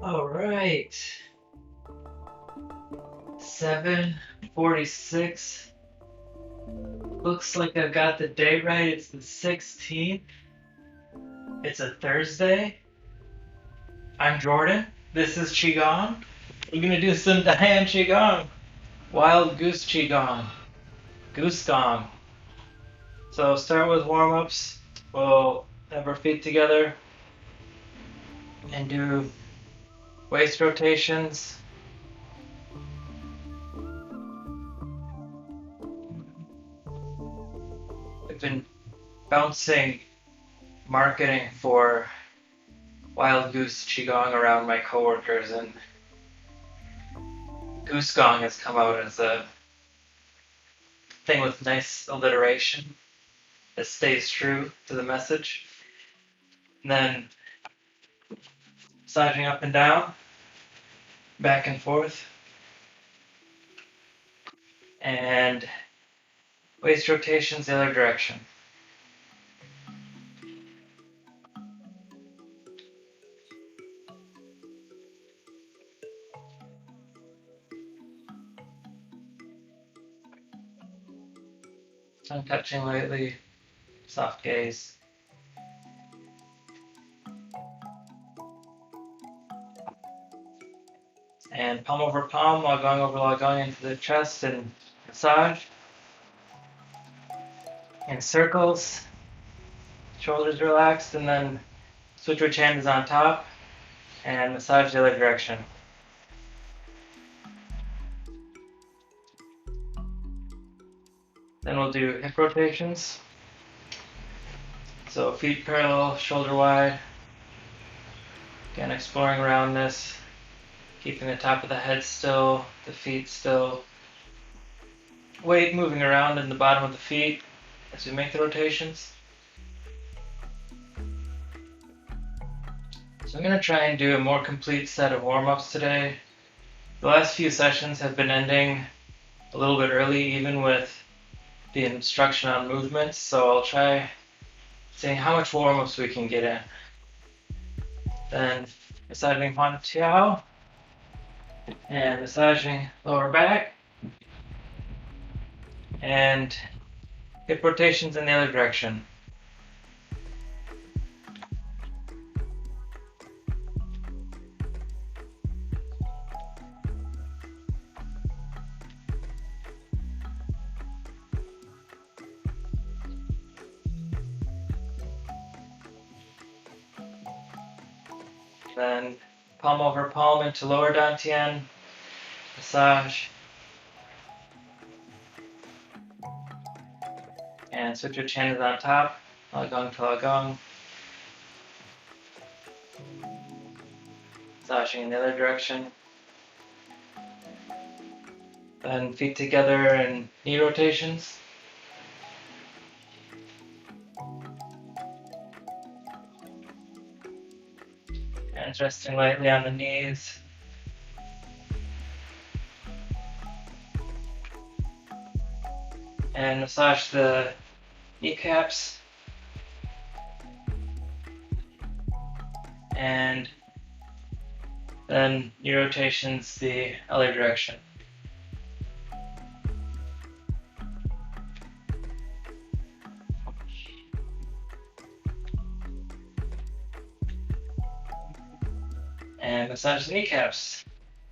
All right, 7:46. Looks like I've got the date right. It's the 16th. It's a Thursday. I'm Jordan. This is Qigong. We're gonna do some Diane Qigong. Wild Goose Qigong. Goose Gong. So start with warm-ups. We'll have our feet together and do waist rotations. I've been bouncing marketing for Wild Goose Qigong around my coworkers, and Goose Gong has come out as a thing with nice alliteration that stays true to the message. And then massaging up and down, back and forth, and waist rotations the other direction. Tongue touching lightly, soft gaze. And palm over palm while going into the chest and massage. In circles, shoulders relaxed, and then switch which hand is on top and massage the other direction. Then we'll do hip rotations. So feet parallel, shoulder wide. Again, exploring roundness, keeping the top of the head still, the feet still. Weight moving around in the bottom of the feet as we make the rotations. So I'm going to try and do a more complete set of warm-ups today. The last few sessions have been ending a little bit early, even with the instruction on movements, so I'll try seeing how much warm-ups we can get in. Then massaging Huan Tiao and massaging lower back and hip rotations in the other direction. Then palm over palm into lower dantian, massage, and switch your chin is on top, Lagong to Lagong, massaging in the other direction. Then feet together and knee rotations. Hands resting lightly on the knees. And massage the kneecaps. And then knee rotations the other direction. And massage the kneecaps.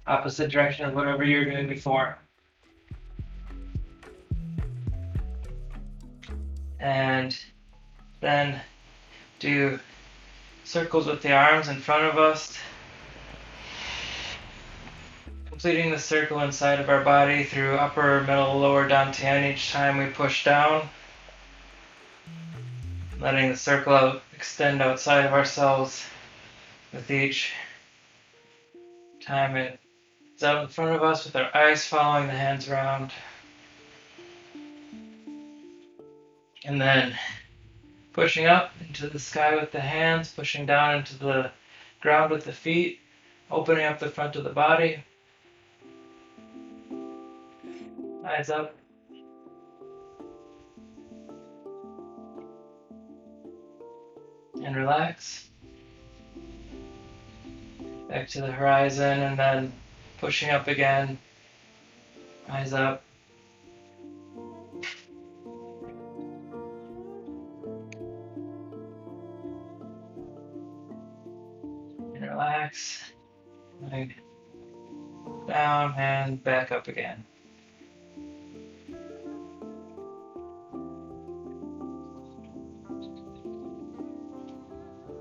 Opposite direction of whatever you were doing before. And then do circles with the arms in front of us, completing the circle inside of our body through upper, middle, lower dantian each time we push down, letting the circle extend outside of ourselves with each time it's out in front of us, with our eyes following the hands around. And then pushing up into the sky with the hands, pushing down into the ground with the feet, opening up the front of the body. Eyes up. And relax. back to the horizon, and then pushing up again, eyes up. And relax, leg down and back up again.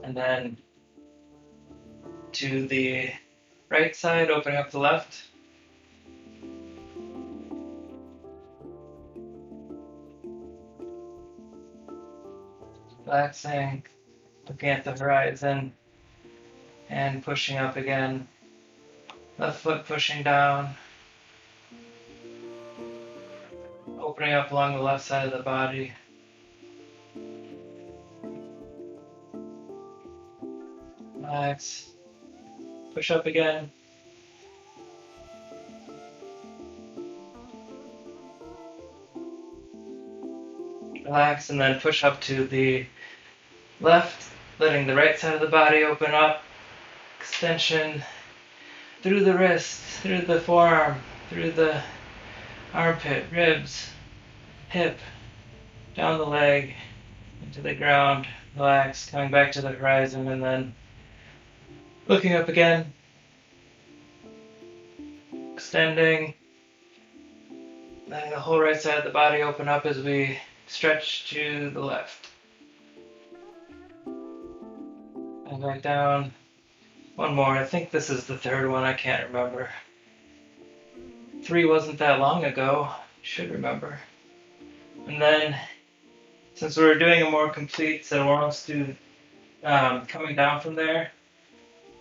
And then to the right side, opening up the left. Relaxing, looking at the horizon, and pushing up again. Left foot pushing down, opening up along the left side of the body. Relax, push up again. Relax, and then push up to the left, letting the right side of the body open up. Extension through the wrist, through the forearm, through the armpit, ribs, hip, down the leg, into the ground. Relax, coming back to the horizon, and then looking up again. Extending, letting the whole right side of the body open up as we stretch to the left. And back down. One more. I think this is the third one. I can't remember. 3 wasn't that long ago. Should remember. And then, since we're doing a more complete set of warm-ups, do coming down from there,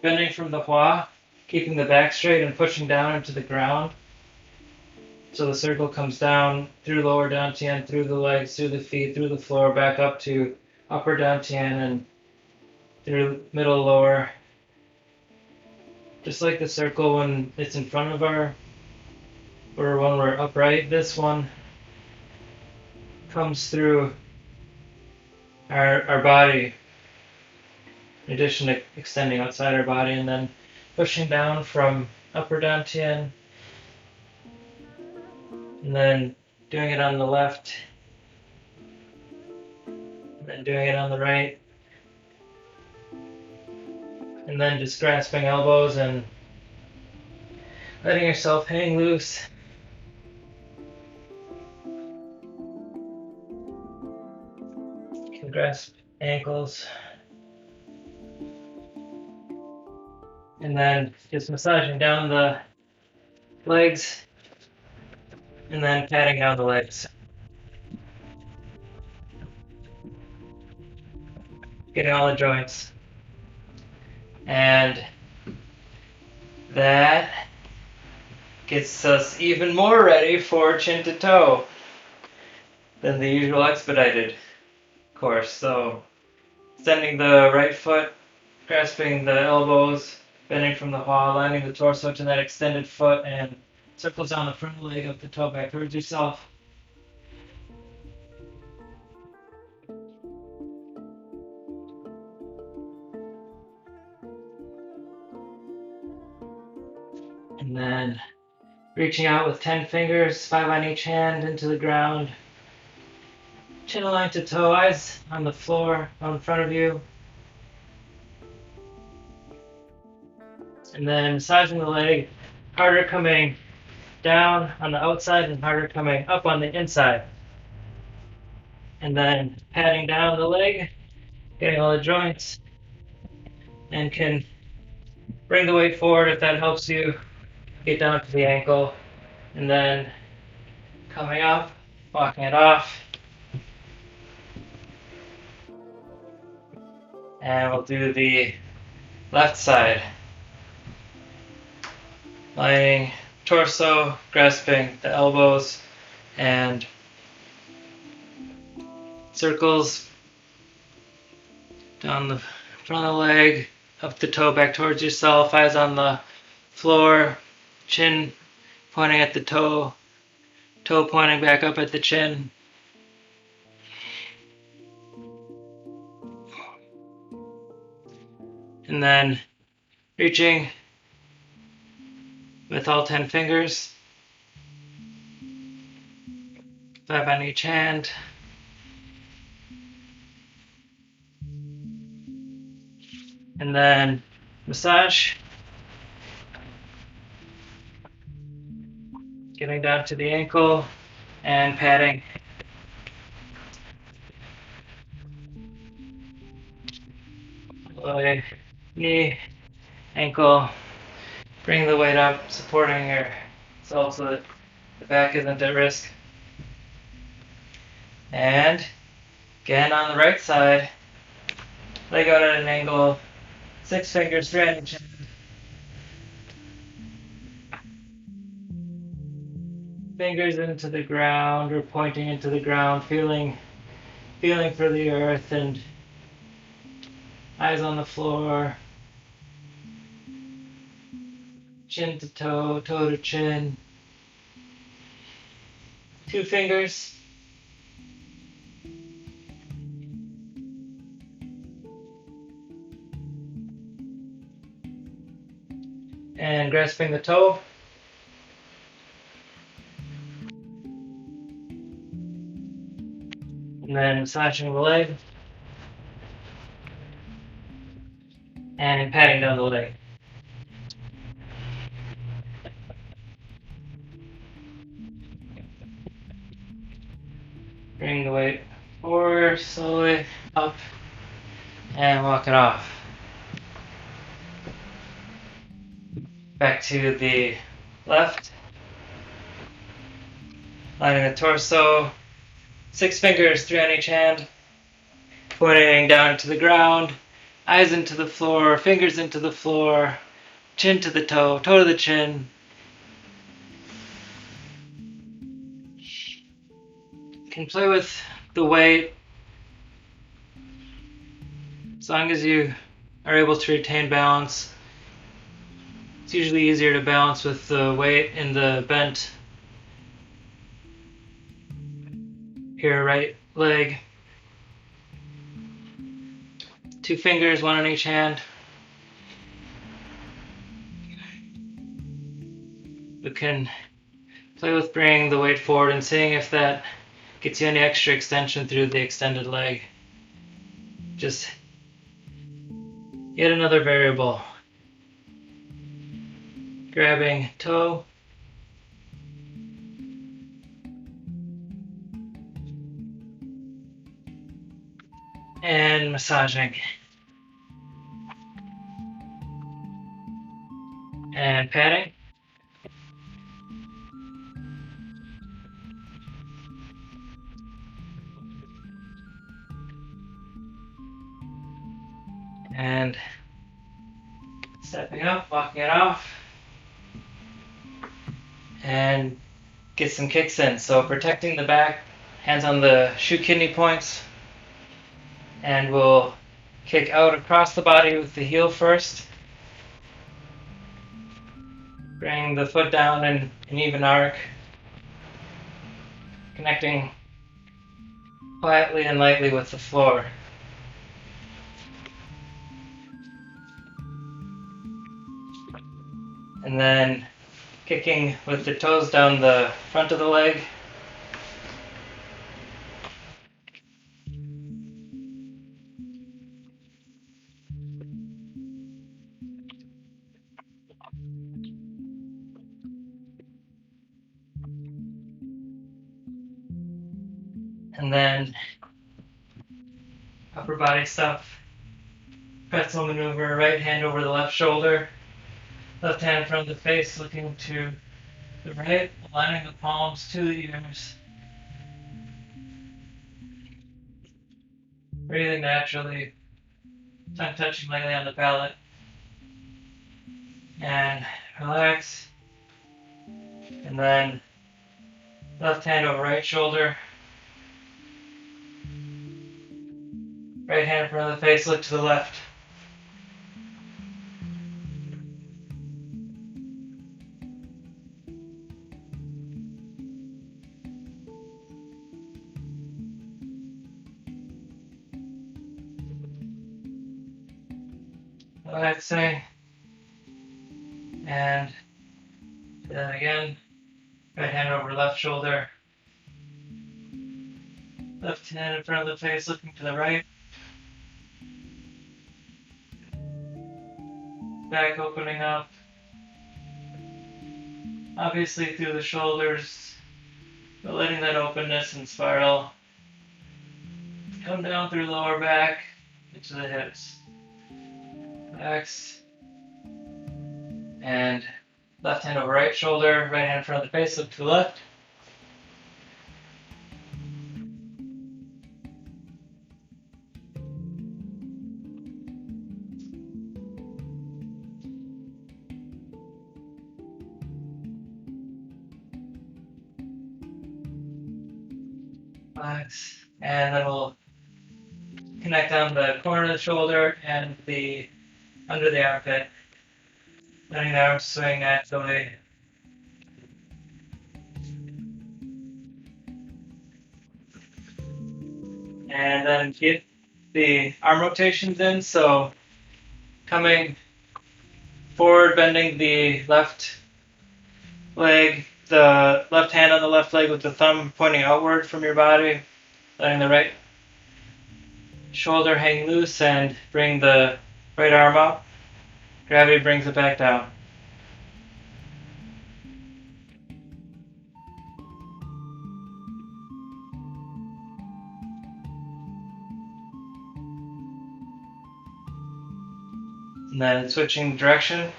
bending from the hua, keeping the back straight and pushing down into the ground. So the circle comes down through lower dantian, through the legs, through the feet, through the floor, back up to upper dantian, and through middle, lower. Just like the circle when it's in front of our, or when we're upright, this one comes through our body, in addition to extending outside our body, and then pushing down from upper dantian, and then doing it on the left, and then doing it on the right, and then just grasping elbows and letting yourself hang loose. You can grasp ankles, and then just massaging down the legs, and then patting down the legs. Getting all the joints. And that gets us even more ready for chin to toe than the usual expedited course. So, extending the right foot, grasping the elbows, bending from the hua, lining the torso to that extended foot, and circles down the front leg up the toe back towards yourself. And then reaching out with 10 fingers, 5 on each hand, into the ground. Chin aligned to toe, eyes on the floor, out in front of you. And then massaging the leg, harder coming down on the outside and harder coming up on the inside. And then patting down the leg, getting all the joints, and can bring the weight forward if that helps you get down to the ankle. And then coming up, walking it off. And we'll do the left side. Lining torso, grasping the elbows, and circles down the front of the leg, up the toe back towards yourself, eyes on the floor, chin pointing at the toe, toe pointing back up at the chin. And then reaching with all 10 fingers, 5 on each hand. And then massage, getting down to the ankle and patting. Lower knee, ankle, bring the weight up, supporting yourself so that the back isn't at risk. And again on the right side, leg out at an angle, 6 fingers, 3 on each hand. Fingers into the ground or pointing into the ground, feeling for the earth, and eyes on the floor, chin to toe, toe to chin. 2 fingers. And grasping the toe. And then massaging the leg. And patting down the leg. Bring the weight forward, slowly up, and walk it off. Back to the left. Lining the torso, 6 fingers, 3 on each hand, pointing down to the ground, eyes into the floor, fingers into the floor, chin to the toe, toe to the chin. You can play with the weight as long as you are able to retain balance. It's usually easier to balance with the weight in the bent here, right leg. 2 fingers, 1 on each hand. You can play with bringing the weight forward and seeing if that gets you any extra extension through the extended leg. Just yet another variable. Grabbing toe. And massaging. And patting. And stepping up, walking it off. And get some kicks in. So protecting the back, hands on the shoe kidney points. And we'll kick out across the body with the heel first. Bring the foot down in an even arc. Connecting quietly and lightly with the floor. And then kicking with the toes down the front of the leg. And then upper body stuff. Pretzel maneuver, right hand over the left shoulder. Left hand in front of the face, looking to the right, aligning the palms to the ears. Breathing naturally, tongue touching lightly on the palate. And relax. And then left hand over right shoulder. Right hand in front of the face, look to the left. Relaxing. And again. Right hand over left shoulder. Left hand in front of the face, looking to the right. Back opening up. Obviously through the shoulders, but letting that openness and spiral come down through lower back into the hips. Relax. And left hand over right shoulder, right hand in front of the face, look to the left. Relax. And then we'll connect down the corner of the shoulder and the under the armpit. Letting the arms swing naturally. And then get the arm rotations in. So coming forward, bending the left leg, the left hand on the left leg with the thumb pointing outward from your body. Letting the right shoulder hang loose and bring the right arm up. Gravity brings it back down. And then switching direction.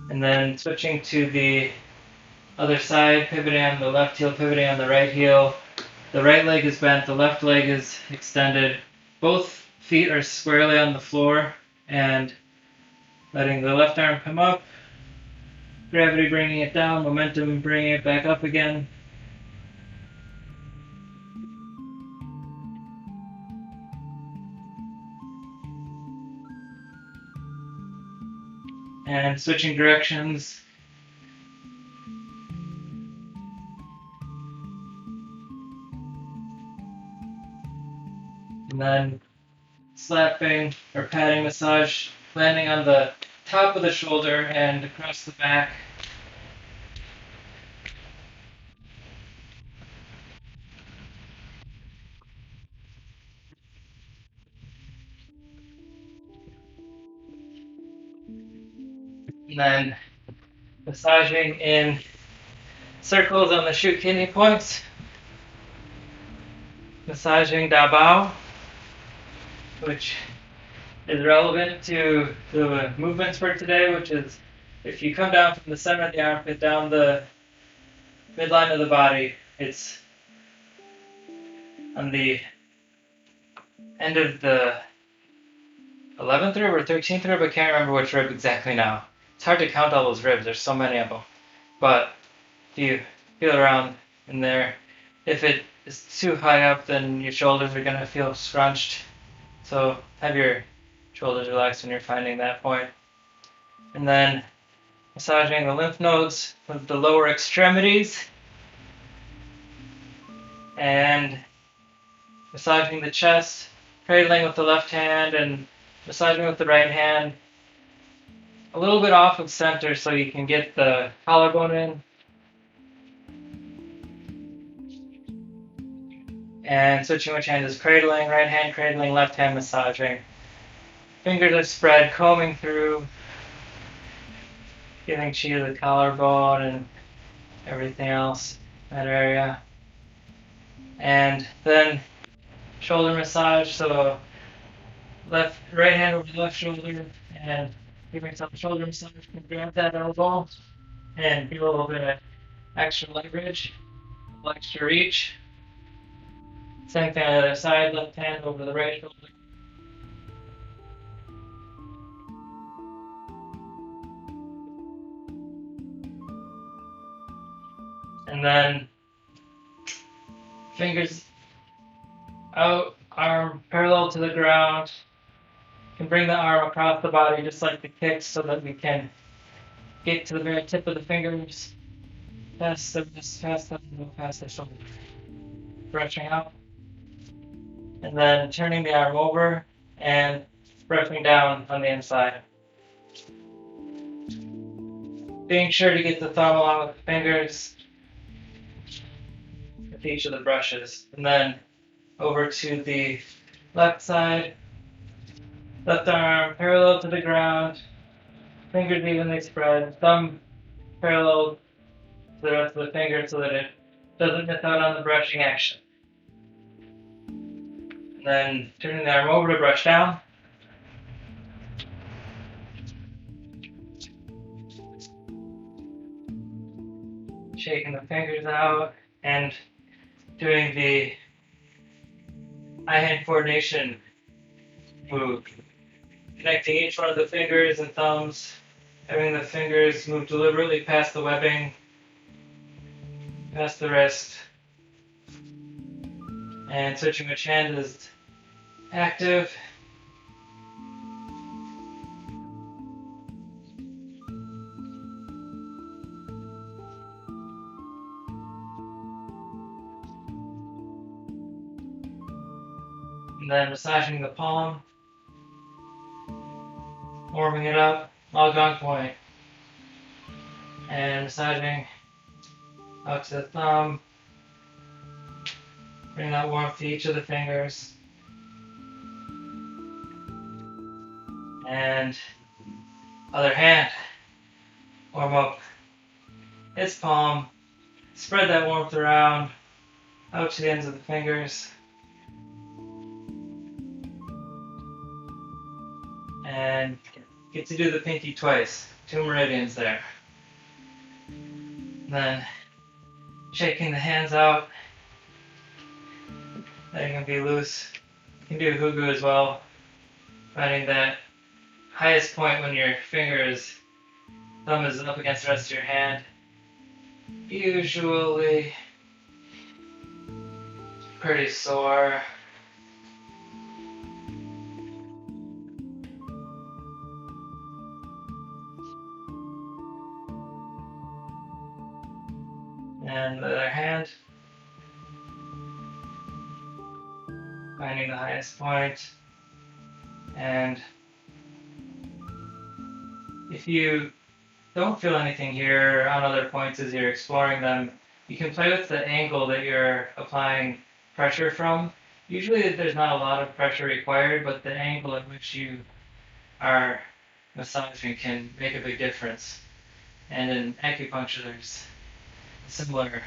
And then switching to the other side, pivoting on the left heel, pivoting on the right heel. The right leg is bent, the left leg is extended. Both feet are squarely on the floor and letting the left arm come up. Gravity bringing it down, momentum bringing it back up again. And switching directions. And then slapping or patting massage, landing on the top of the shoulder and across the back. And then massaging in circles on the shu kidney points. Massaging Da Bao, which is relevant to the movements for today, which is if you come down from the center of the armpit down the midline of the body, it's on the end of the 11th rib or 13th rib. I can't remember which rib exactly now. It's hard to count all those ribs. There's so many of them. But if you feel around in there, if it is too high up, then your shoulders are going to feel scrunched. So have your shoulders relaxed when you're finding that point. And then massaging the lymph nodes with the lower extremities. And massaging the chest, cradling with the left hand and massaging with the right hand. A little bit off of center so you can get the collarbone in. And switching which hand is cradling, right hand cradling, left hand massaging. Fingers are spread, combing through, giving chi to the collarbone and everything else in that area. And then shoulder massage, so right hand over the left shoulder and giving some shoulder massage. You can grab that elbow and feel a little bit of extra leverage, a little extra reach. Same thing on the other side, left hand over the right shoulder. And then fingers out, arm parallel to the ground. You can bring the arm across the body just like the kicks so that we can get to the very tip of the fingers. Past the wrist, past the shoulder. Stretching out. And then turning the arm over and brushing down on the inside. Being sure to get the thumb along with the fingers with each of the brushes. And then over to the left side, left arm parallel to the ground, fingers evenly spread, thumb parallel to the rest of the finger so that it doesn't miss out on the brushing action. And then turning the arm over to brush down. Shaking the fingers out and doing the eye-hand coordination move. Connecting each one of the fingers and thumbs, having the fingers move deliberately past the webbing, past the wrist, and switching which hand is active. And then massaging the palm, warming it up, Malgong point, and massaging out to the thumb, bring that warmth to each of the fingers, and other hand, warm up its palm, spread that warmth around, out to the ends of the fingers, and get to do the pinky twice, 2 meridians there. And then shaking the hands out, letting them be loose. You can do hugu as well, finding that highest point when your thumb is up against the rest of your hand. Usually pretty sore. And the other hand, finding the highest point. And if you don't feel anything here on other points as you're exploring them, you can play with the angle that you're applying pressure from. Usually there's not a lot of pressure required, but the angle at which you are massaging can make a big difference. And in acupuncture, there's a similar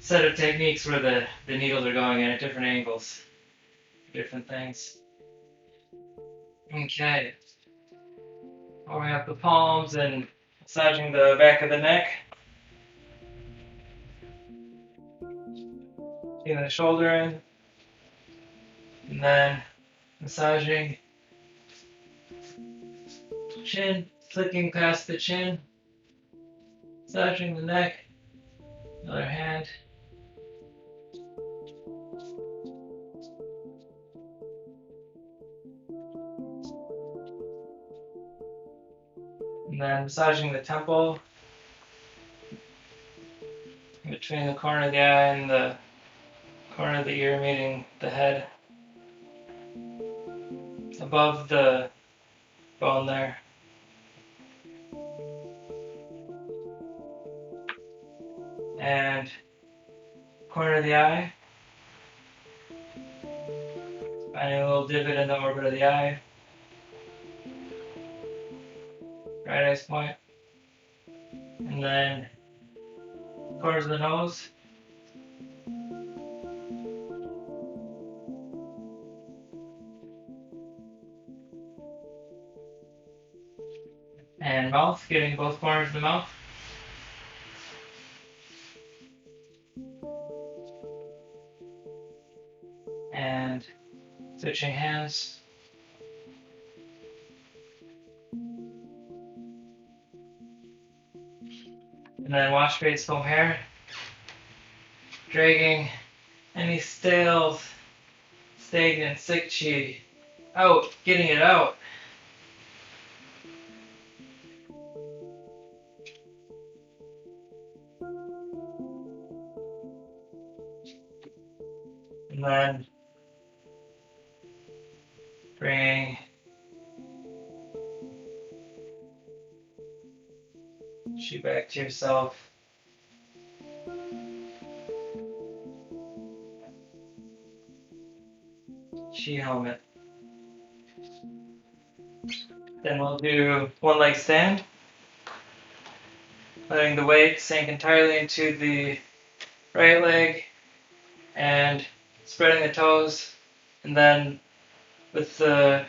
set of techniques where the needles are going in at different angles, different things. Okay. Warming up the palms and massaging the back of the neck. Feeling the shoulder in. And then massaging chin, flicking past the chin. Massaging the neck. Other hand. And then massaging the temple. Between the corner of the eye and the corner of the ear meeting the head. Above the bone there. And corner of the eye. Finding a little divot in the orbit of the eye. Right eyes point. And then corners of the nose. And mouth, getting both corners of the mouth. And switching hands. And then wash face, comb hair. Dragging any stale, stagnant, sick chi out, getting it out. And And then bringing you back to yourself. Chi helmet. Then we'll do one leg stand, letting the weight sink entirely into the right leg and spreading the toes, and then with the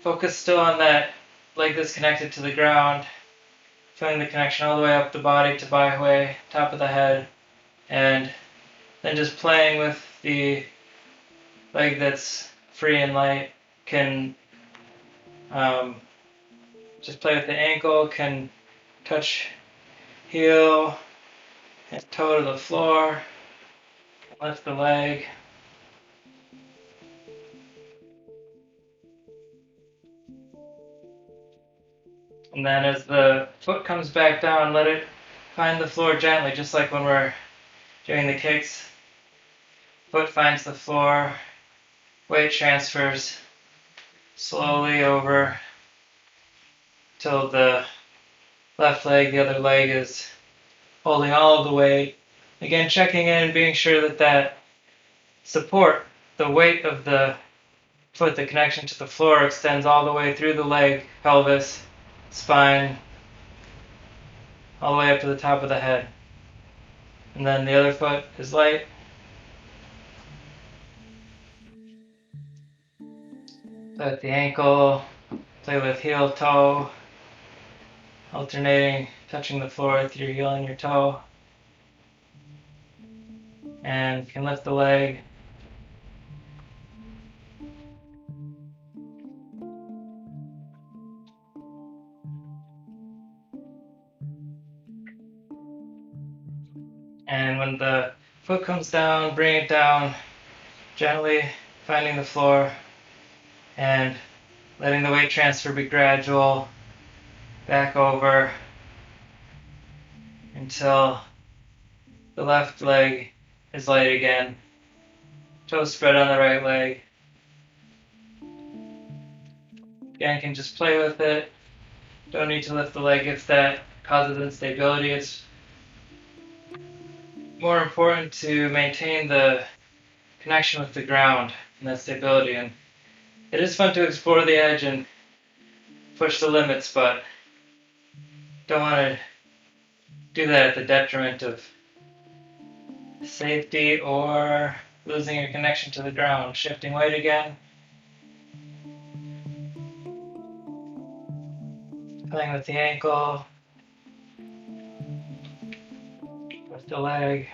focus still on that leg that's connected to the ground, feeling the connection all the way up the body to Bai Hui, top of the head, and then just playing with the leg that's free and light. Can just play with the ankle, can touch heel and toe to the floor, lift the leg. And then as the foot comes back down, let it find the floor gently, just like when we're doing the kicks. Foot finds the floor, weight transfers slowly over till the left leg, the other leg is holding all of the weight. Again, checking in, being sure that that support, the weight of the foot, the connection to the floor, extends all the way through the leg, pelvis, spine, all the way up to the top of the head. And then the other foot is light. Play with the ankle, play with heel, toe, alternating, touching the floor with your heel and your toe. And you can lift the leg. And when the foot comes down, bring it down, gently finding the floor and letting the weight transfer be gradual, back over until the left leg is light again. Toes spread on the right leg. Again, can just play with it. Don't need to lift the leg if that causes instability. It's more important to maintain the connection with the ground and that stability. And it is fun to explore the edge and push the limits, but don't want to do that at the detriment of safety or losing your connection to the ground. Shifting weight again. Playing with the ankle. With the leg.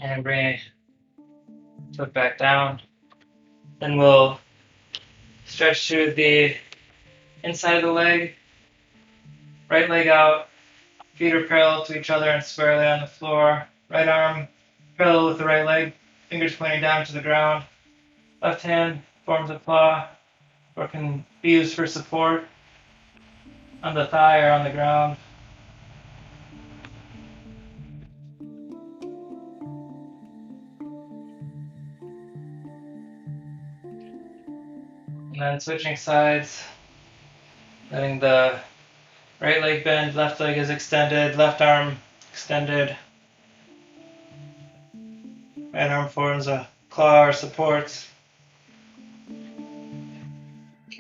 And bring foot back down. Then we'll stretch through the inside of the leg. Right leg out. Feet are parallel to each other and squarely on the floor. Right arm parallel with the right leg. Fingers pointing down to the ground. Left hand forms a claw or can be used for support on the thigh or on the ground. And then switching sides, letting the right leg bend, left leg is extended, left arm extended. Right arm forms a claw or supports.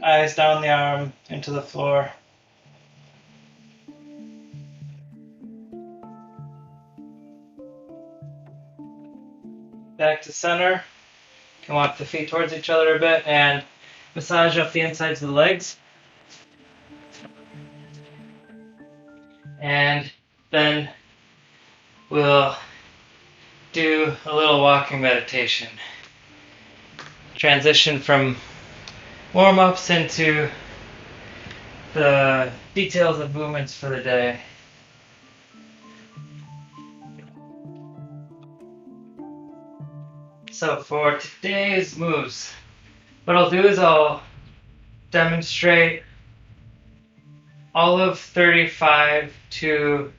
Eyes down the arm into the floor. Back to center. You can walk the feet towards each other a bit and massage up the insides of the legs. And then we'll do a little walking meditation. Transition from warm-ups into the details of movements for the day. So for today's moves, what I'll do is I'll demonstrate all of 35 to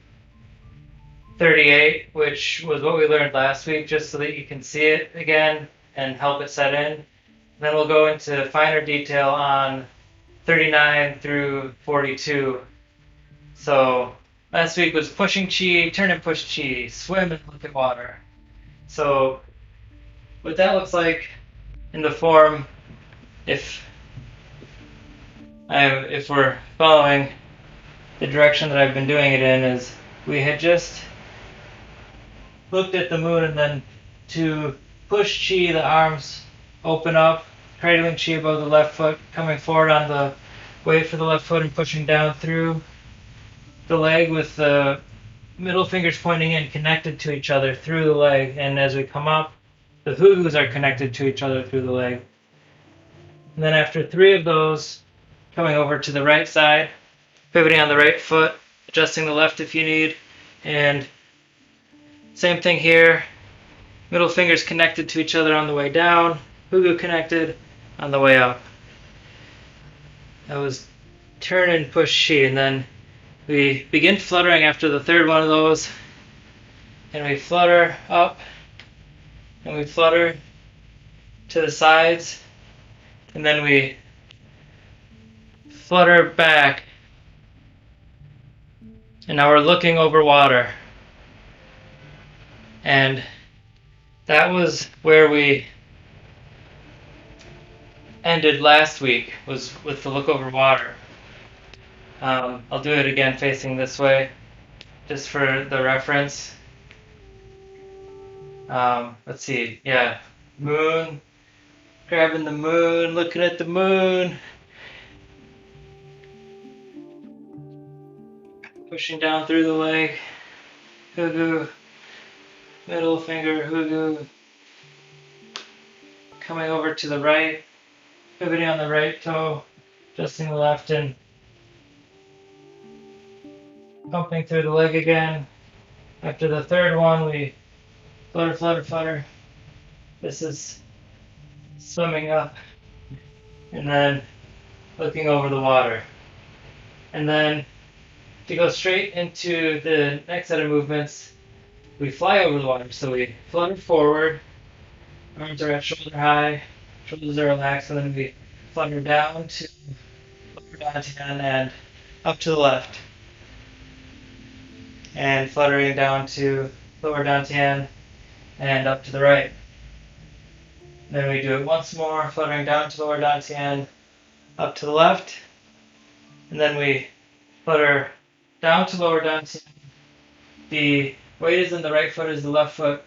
38, which was what we learned last week, just so that you can see it again and help it set in. Then we'll go into finer detail on 39 through 42. So last week was pushing chi, turn and push chi, swim and look at water. So what that looks like in the form, if we're following the direction that I've been doing it in, is we had just looked at the moon, and then to push chi, the arms open up, cradling chi above the left foot, coming forward on the weight for the left foot and pushing down through the leg with the middle fingers pointing in, connected to each other through the leg. And as we come up, the hugus are connected to each other through the leg. And then after 3 of those, coming over to the right side, pivoting on the right foot, adjusting the left if you need, and same thing here, middle fingers connected to each other on the way down, hugu connected on the way up. That was turn and push chi, and then we begin fluttering after the 3rd one of those, and we flutter up, and we flutter to the sides, and then we flutter back, and now we're looking over water. And that was where we ended last week, was with the look over water. I'll do it again facing this way, just for the reference. Let's see, yeah, moon, grabbing the moon, looking at the moon, pushing down through the leg, hugu, middle finger, hugu, coming over to the right, pivoting on the right toe, adjusting the left, and pumping through the leg again. After the 3rd one, we flutter, flutter, flutter. This is swimming up, and then looking over the water. And then to go straight into the next set of movements, we fly over the water. So we flutter forward, arms are at shoulder high, shoulders are relaxed, and then we flutter down to lower dantian and up to the left. And fluttering down to lower dantian and up to the right. Then we do it once more, fluttering down to lower dantian, up to the left. And then we flutter down to lower dantian. The weight is in the right foot as the left foot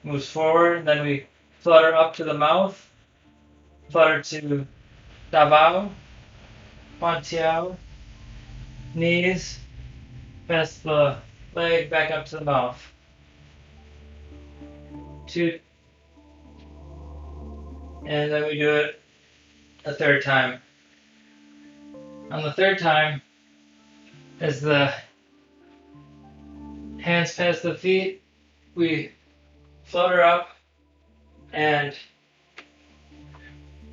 moves forward. Then we flutter up to the mouth, flutter to Davao, Huantiao, knees, pass the leg back up to the mouth. 2, and then we do it a 3rd time. On the 3rd time, as the hands pass the feet, we flutter up, and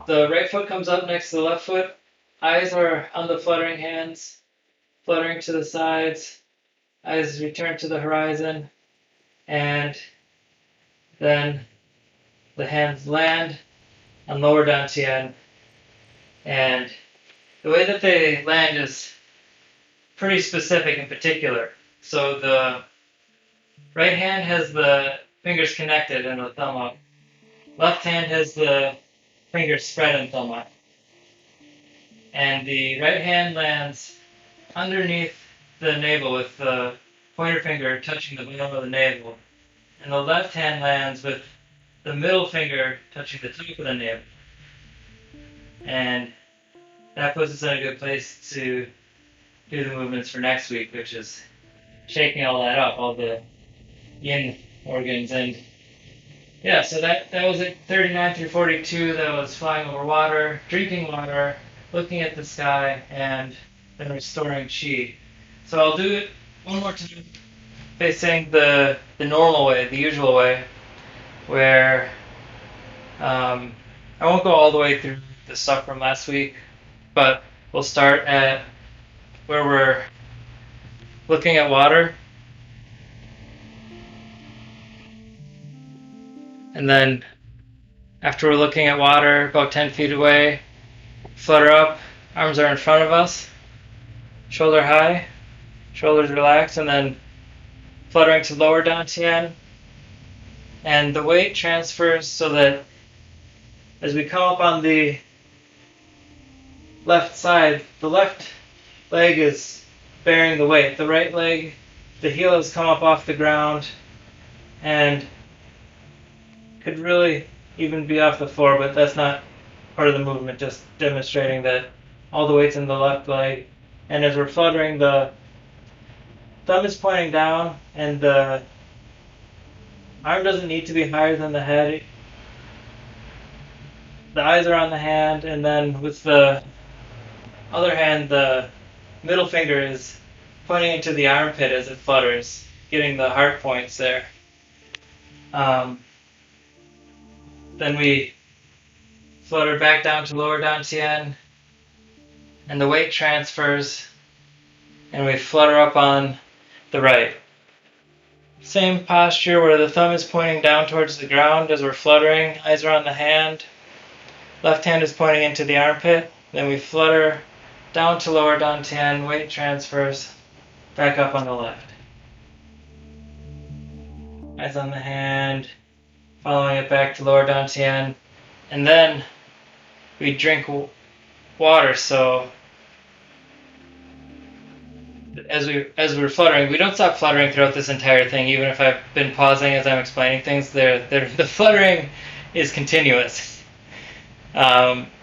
the right foot comes up next to the left foot. Eyes are on the fluttering hands, fluttering to the sides. Eyes return to the horizon, and then the hands land on lower dantian. And the way that they land is pretty specific and particular. So the right hand has the fingers connected and the thumb up. Left hand has the fingers spread and thumb up. And the right hand lands underneath the navel with the pointer finger touching the bottom of the navel. And the left hand lands with the middle finger touching the top of the navel. And that puts us in a good place to do the movements for next week, which is shaking all that up, all the yin organs. And yeah, so that was it, 39 through 42. That was flying over water, drinking water, looking at the sky, and then restoring chi. So I'll do it one more time, facing the normal way, the usual way, where I won't go all the way through the stuff from last week, but we'll start at where we're looking at water. And then after we're looking at water, about 10 feet away, flutter up, arms are in front of us, shoulder high, shoulders relaxed, and then fluttering to lower dantian. And the weight transfers so that as we come up on the left side, the left leg is bearing the weight. The right leg, the heel has come up off the ground and could really even be off the floor, but that's not part of the movement, just demonstrating that all the weight's in the left leg. And as we're fluttering, the thumb is pointing down and the arm doesn't need to be higher than the head. The eyes are on the hand, and then with the other hand, the middle finger is pointing into the armpit as it flutters, getting the heart points there. Then we flutter back down to lower dantian, and the weight transfers, and we flutter up on the right. Same posture where the thumb is pointing down towards the ground as we're fluttering, eyes are on the hand, left hand is pointing into the armpit, then we flutter down to lower dantian, weight transfers, back up on the left. Eyes on the hand, following it back to lower dantian, and then we drink water. So as we're fluttering, we don't stop fluttering throughout this entire thing. Even if I've been pausing as I'm explaining things, the fluttering is continuous.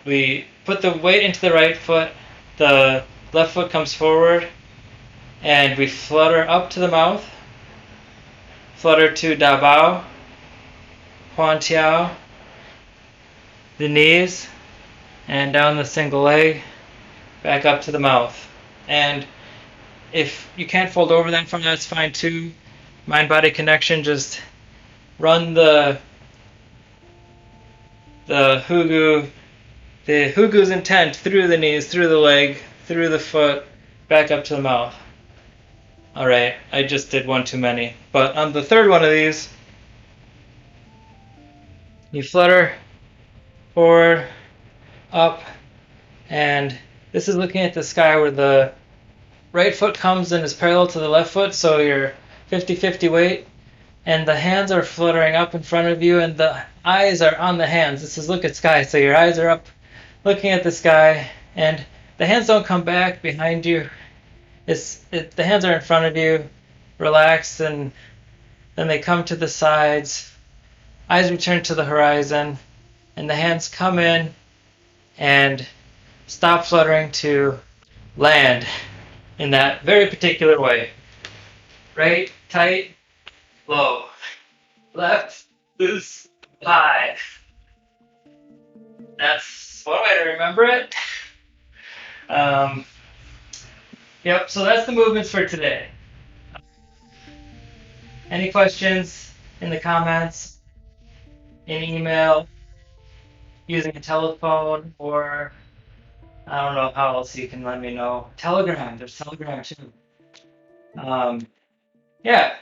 We put the weight into the right foot, the left foot comes forward, and we flutter up to the mouth, flutter to Da Bao, Huan Tiao, the knees, and down the single leg, back up to the mouth. And if you can't fold over that far, that's fine too. Mind-body connection, just run the hugu's intent through the knees, through the leg, through the foot, back up to the mouth. Alright, I just did one too many. But on the third one of these, you flutter forward, up, and this is looking at the sky where the right foot comes and is parallel to the left foot, so you're 50-50 weight, and the hands are fluttering up in front of you and the eyes are on the hands. This is look at sky, so your eyes are up looking at the sky and the hands don't come back behind you. The hands are in front of you, relaxed, and then they come to the sides. Eyes return to the horizon, and the hands come in and stop fluttering to land in that very particular way. Right, tight, low. Left, loose, high. That's one way to remember it. Yep, so that's the movements for today. Any questions in the comments, in email, using a telephone, or I don't know how else you can let me know. Telegram, there's Telegram too. Yeah.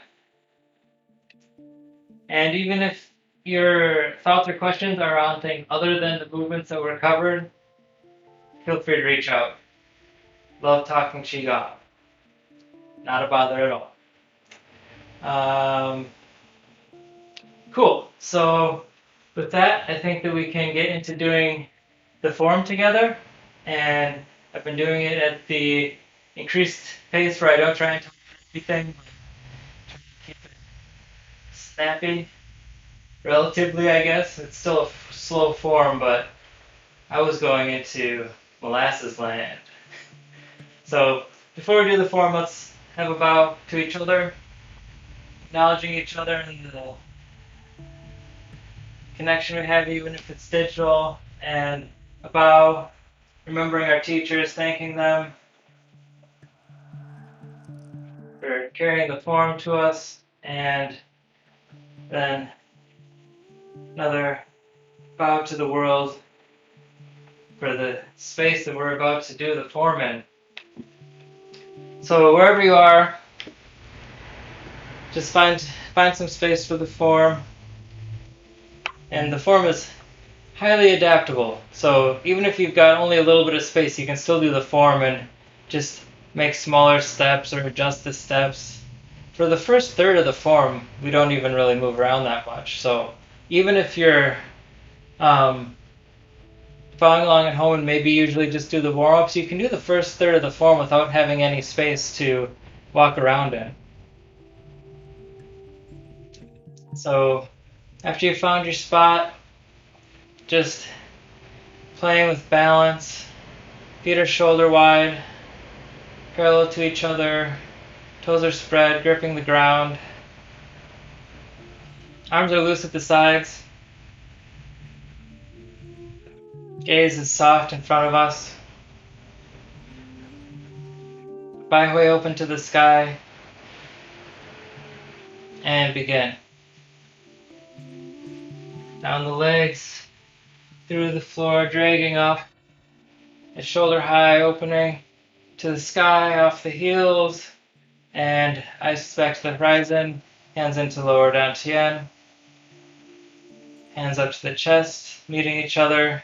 And even if your thoughts or questions are on things other than the movements that were covered, feel free to reach out. Love talking Qigong. Not a bother at all. Cool. So with that, I think that we can get into doing the form together. And I've been doing it at the increased pace where I don't try and talk everything, but try to keep it snappy. Relatively, I guess. It's still a slow form, but I was going into molasses land. So before we do the form, let's have a bow to each other, acknowledging each other and the connection we have, even if it's digital, and a bow, remembering our teachers, thanking them for carrying the form to us, and then another bow to the world for the space that we're about to do the form in. So wherever you are, just find some space for the form. And the form is highly adaptable. So even if you've got only a little bit of space, you can still do the form and just make smaller steps or adjust the steps. For the first third of the form, we don't even really move around that much. So even if you're following along at home and maybe usually just do the warm-ups, you can do the first third of the form without having any space to walk around in. So after you found your spot, just playing with balance, feet are shoulder wide, parallel to each other, toes are spread, gripping the ground. Arms are loose at the sides. Gaze is soft in front of us. Baihui open to the sky. And begin. Down the legs, through the floor, dragging up. A shoulder high opening to the sky, off the heels. And eyes back to the horizon. Hands into lower dantian. Hands up to the chest, meeting each other.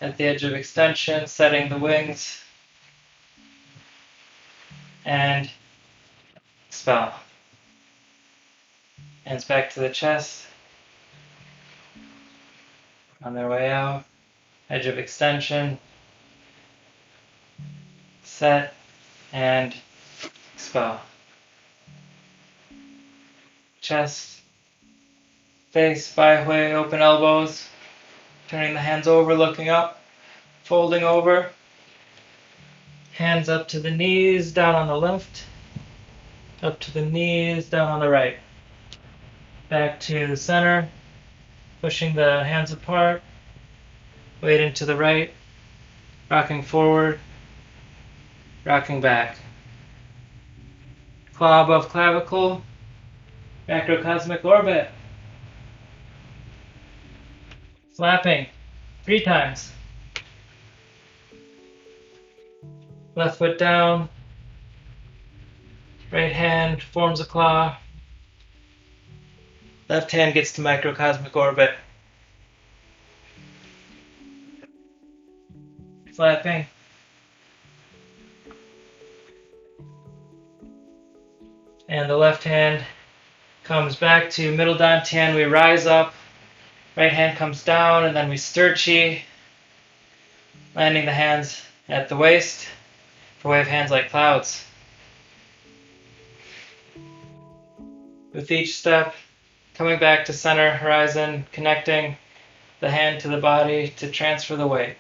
At the edge of extension, setting the wings. And expel. Hands back to the chest. On their way out. Edge of extension. Set. And expel. Chest. Face, Baihui, open elbows. Turning the hands over, looking up. Folding over. Hands up to the knees, down on the left. Up to the knees, down on the right. Back to the center. Pushing the hands apart. Weight into the right. Rocking forward. Rocking back. Claw above clavicle. Macrocosmic orbit. Flapping 3 times. Left foot down. Right hand forms a claw. Left hand gets to macrocosmic orbit. Flapping. And the left hand comes back to middle dantian. We rise up. Right hand comes down, and then we stir chi, landing the hands at the waist for wave hands like clouds. With each step, coming back to center, horizon, connecting the hand to the body to transfer the weight.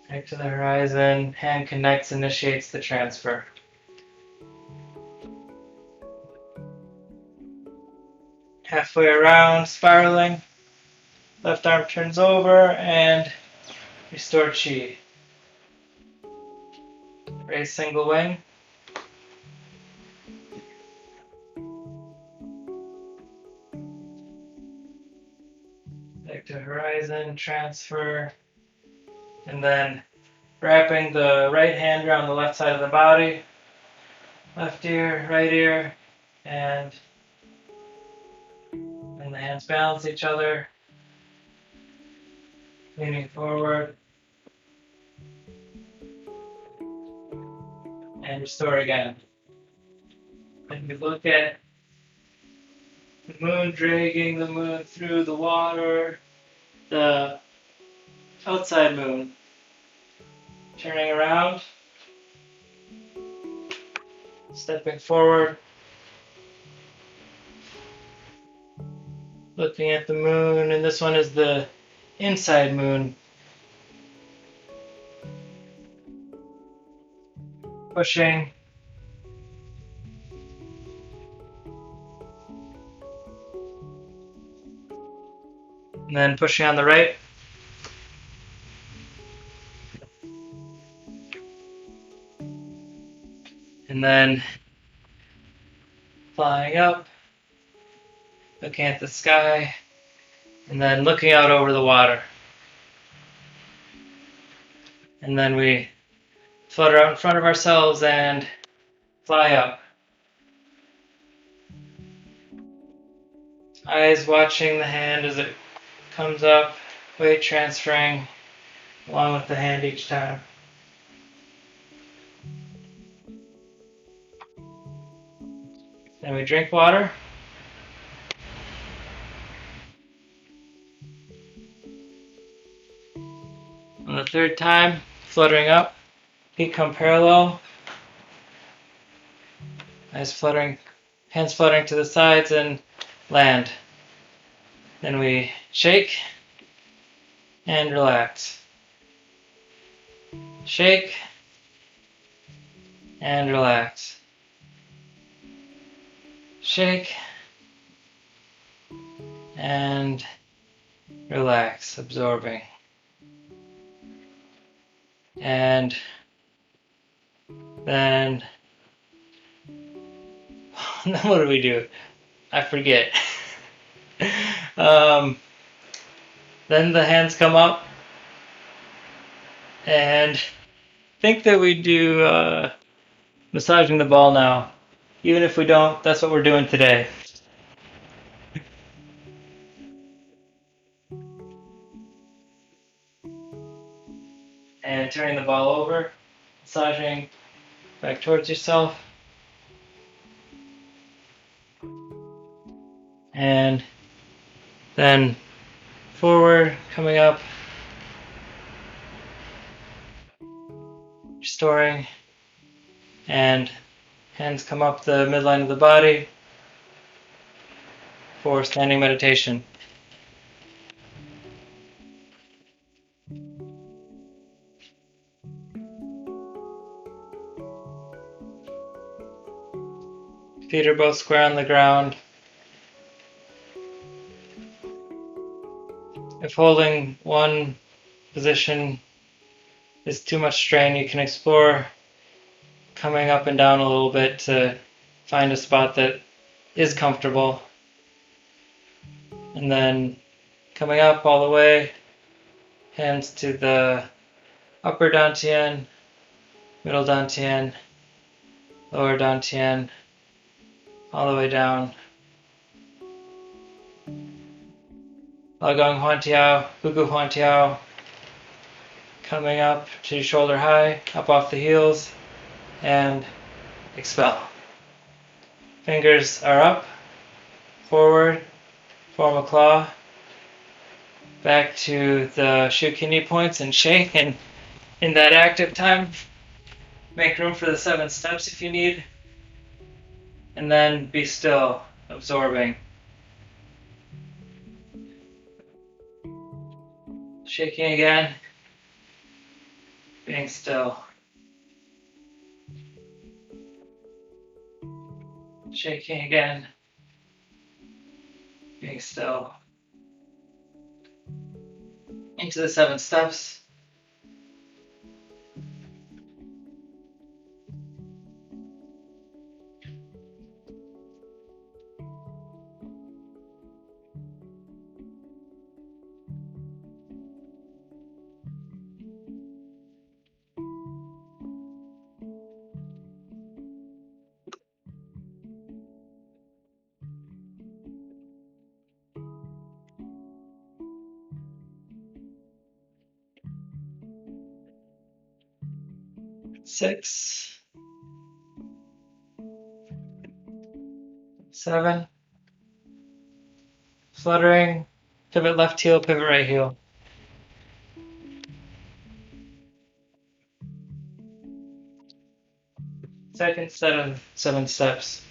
Back to the horizon, hand connects, initiates the transfer. Halfway around, spiraling. Left arm turns over and restore chi. Raise single wing. Back to horizon, transfer. And then wrapping the right hand around the left side of the body. Left ear, right ear, and the hands balance each other. Leaning forward. And restore again. And we look at the moon dragging the moon through the water, the outside moon turning around, stepping forward, looking at the moon, and this one is the inside moon. Pushing. And then pushing on the right. And then flying up, looking at the sky, and then looking out over the water. And then we flutter out in front of ourselves and fly up. Eyes watching the hand as it comes up, weight transferring along with the hand each time. Then we drink water. On the third time, fluttering up, feet come parallel, eyes fluttering, hands fluttering to the sides and land. Then we shake and relax. Shake and relax. Shake and relax, absorbing. And then what do we do? I forget. Then the hands come up, and think that we do massaging the ball now. Even if we don't, that's what we're doing today. And turning the ball over, massaging back towards yourself. And then forward, coming up, restoring, and hands come up the midline of the body for standing meditation. Feet are both square on the ground. If holding one position is too much strain, you can explore coming up and down a little bit to find a spot that is comfortable. And then coming up all the way, hands to the upper dantian, middle dantian, lower dantian, all the way down. Lagang Huantiao, Hugu Huantiao, coming up to shoulder high, up off the heels, and expel. Fingers are up, forward, form a claw, back to the shu kidney points and shake. And in that active time, make room for the 7 steps if you need. And then be still, absorbing. Shaking again, being still. Shaking again, being still. Into the 7 steps. Six, 7, fluttering, pivot left heel, pivot right heel. Second set of 7 steps.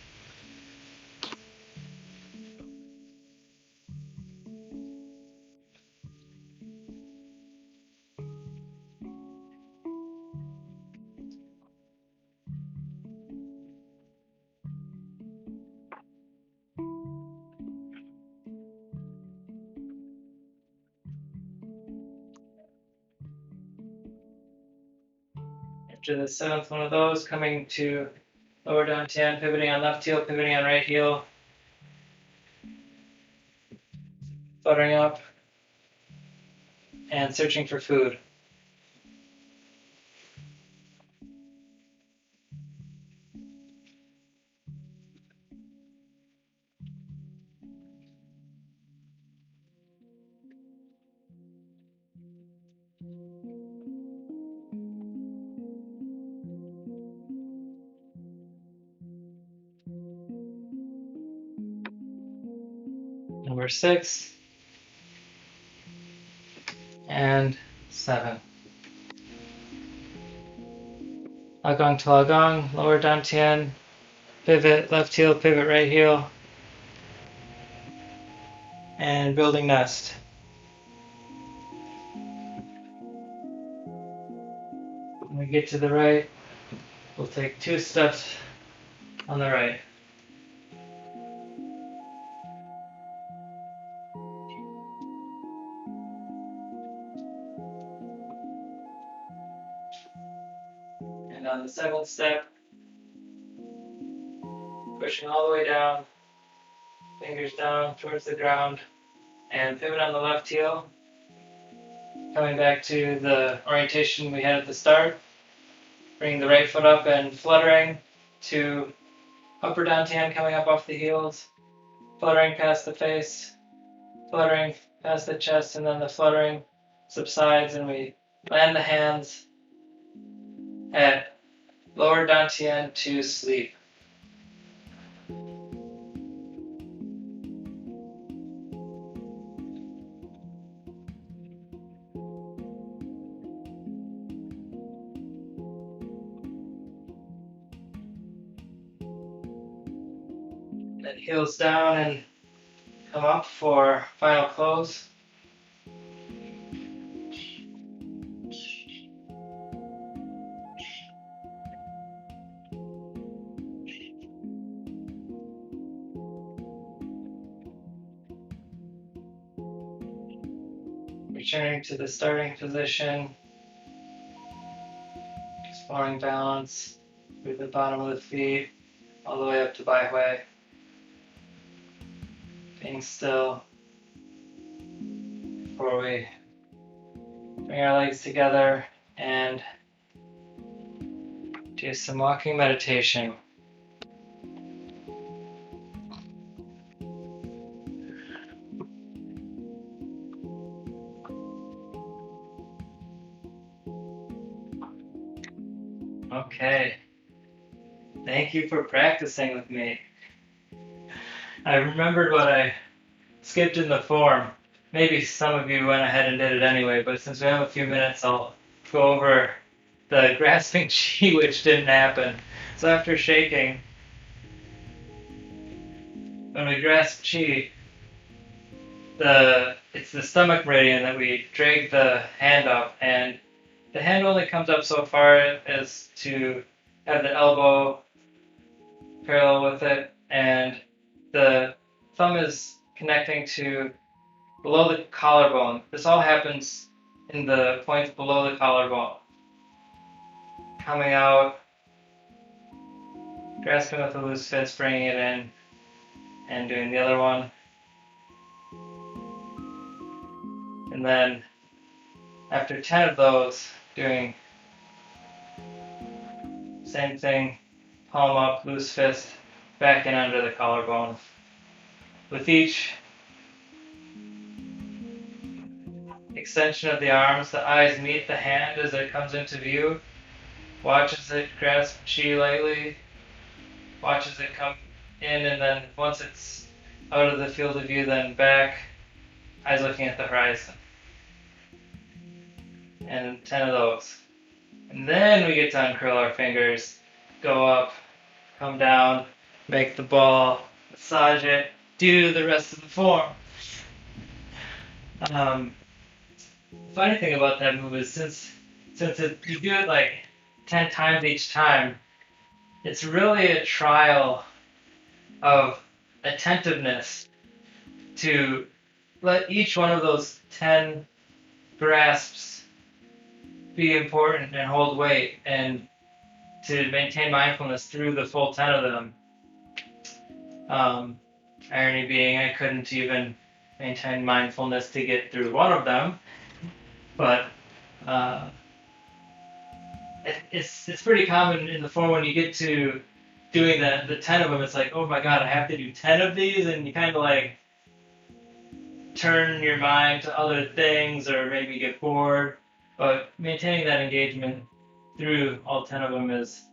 After the 7th one of those, coming to Lower dantian, pivoting on left heel, pivoting on right heel. Fluttering up. And searching for food. Number 6 and 7. Agong to agong, lower dantian, pivot left heel, pivot right heel, and building nest. When we get to the right, we'll take 2 steps on the right. And on the 7th step, pushing all the way down, fingers down towards the ground, and pivot on the left heel. Coming back to the orientation we had at the start, bringing the right foot up and fluttering to upper dantian, coming up off the heels, fluttering past the face, fluttering past the chest, and then the fluttering subsides and we land the hands at lower dantian to sleep. Then heels down and come up for final close. Returning to the starting position, exploring balance through the bottom of the feet, all the way up to Bai Hui. Being still before we bring our legs together and do some walking meditation. Okay. Thank you for practicing with me. I remembered what I skipped in the form. Maybe some of you went ahead and did it anyway, but since we have a few minutes, I'll go over the grasping chi, which didn't happen. So after shaking, when we grasp chi, it's the stomach meridian that we drag the hand up, and the hand only comes up so far as to have the elbow parallel with it, and the thumb is connecting to below the collarbone. This all happens in the points below the collarbone. Coming out, grasping with a loose fist, bringing it in, and doing the other one. And then after 10 of those, doing same thing, palm up, loose fist, back in under the collarbone. With each extension of the arms, the eyes meet the hand as it comes into view. Watch as it grasps chi lightly. Watch as it come in, and then once it's out of the field of view, then back, eyes looking at the horizon. And 10 of those. And then we get to uncurl our fingers, go up, come down, make the ball, massage it, do the rest of the form. The funny thing about that move is since you do it like 10 times each time, it's really a trial of attentiveness to let each one of those 10 grasps be important and hold weight. And to maintain mindfulness through the full 10 of them. Irony being, I couldn't even maintain mindfulness to get through one of them, but it's pretty common in the form when you get to doing the 10 of them. It's like, oh my god, I have to do 10 of these, and you kind of like turn your mind to other things or maybe get bored. But maintaining that engagement through all 10 of them is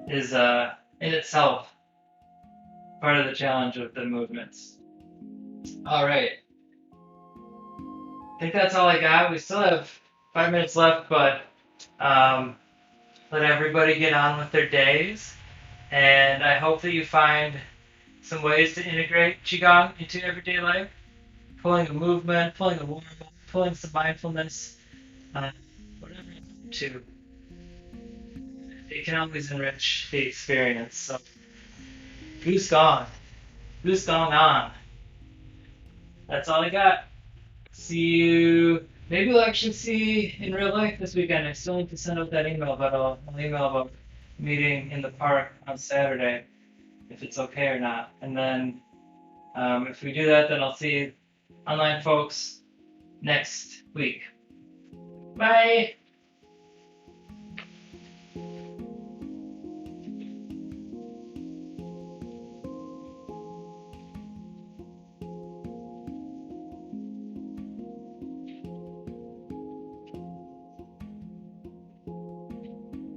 in itself part of the challenge of the movements. All right. I think that's all I got. We still have 5 minutes left, but let everybody get on with their days. And I hope that you find some ways to integrate Qigong into everyday life. Pulling a movement, pulling a warm up, pulling some mindfulness, whatever you to. It can always enrich the experience. So, goose gone. Goose gone on. That's all I got. See you. Maybe we'll actually see in real life this weekend. I still need to send out that email, but I'll email about meeting in the park on Saturday, if it's okay or not. And then if we do that, then I'll see online folks next week. Bye.